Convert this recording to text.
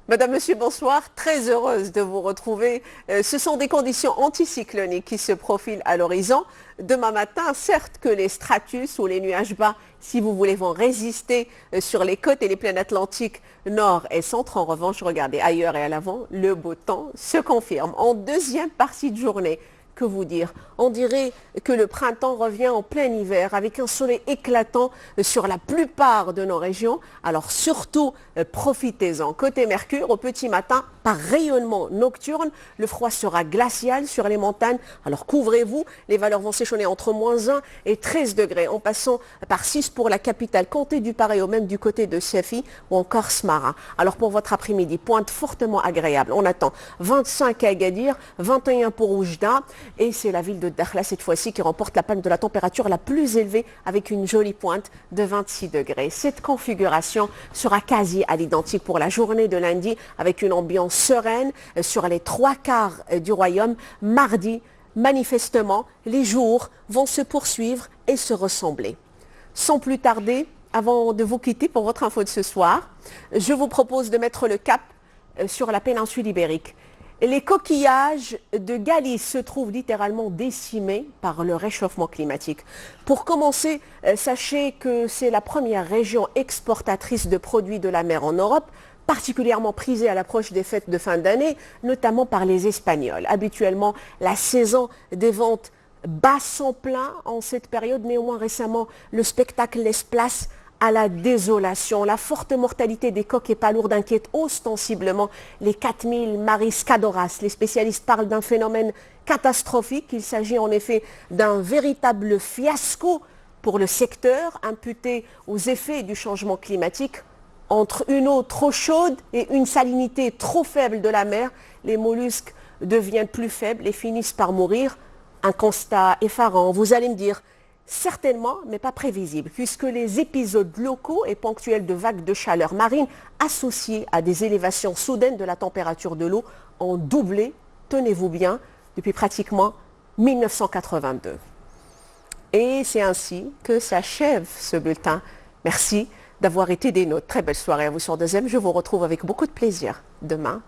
Madame, Monsieur, bonsoir. Très heureuse de vous retrouver. Ce sont des conditions anticycloniques qui se profilent à l'horizon. Demain matin, certes que les stratus ou les nuages bas, si vous voulez, vont résister sur les côtes et les plaines atlantiques nord et centre. En revanche, regardez ailleurs et à l'avant, le beau temps se confirme. En deuxième partie de journée, que vous dire? On dirait que le printemps revient en plein hiver avec un soleil éclatant sur la plupart de nos régions. Alors surtout, profitez-en. Côté Mercure, au petit matin, par rayonnement nocturne, le froid sera glacial sur les montagnes. Alors couvrez-vous, les valeurs vont s'échelonner entre -1 et 13 degrés, en passant par 6 pour la capitale, comptez du pareil au même du côté de Safi ou encore Smara. Alors pour votre après-midi, pointe fortement agréable. On attend 25 à Agadir, 21 pour Oujda. Et c'est la ville de Dakhla cette fois-ci qui remporte la palme de la température la plus élevée avec une jolie pointe de 26 degrés. Cette configuration sera quasi à l'identique pour la journée de lundi avec une ambiance sereine sur les 3/4 du royaume. Mardi, manifestement, les jours vont se poursuivre et se ressembler. Sans plus tarder, avant de vous quitter pour votre info de ce soir, je vous propose de mettre le cap sur la péninsule ibérique. Les coquillages de Galice se trouvent littéralement décimés par le réchauffement climatique. Pour commencer, sachez que c'est la première région exportatrice de produits de la mer en Europe, particulièrement prisée à l'approche des fêtes de fin d'année, notamment par les Espagnols. Habituellement, la saison des ventes bat son plein en cette période. Néanmoins, récemment, le spectacle laisse place à la désolation. La forte mortalité des coqs et palourdes inquiète ostensiblement les 4000 mariscadoras. Les spécialistes parlent d'un phénomène catastrophique. Il s'agit en effet d'un véritable fiasco pour le secteur, imputé aux effets du changement climatique. Entre une eau trop chaude et une salinité trop faible de la mer, les mollusques deviennent plus faibles et finissent par mourir. Un constat effarant. Vous allez me dire, certainement, mais pas prévisible, puisque les épisodes locaux et ponctuels de vagues de chaleur marine associées à des élévations soudaines de la température de l'eau ont doublé, tenez-vous bien, depuis pratiquement 1982. Et c'est ainsi que s'achève ce bulletin. Merci d'avoir été des nôtres. Très belle soirée à vous sur Deuxième. Je vous retrouve avec beaucoup de plaisir demain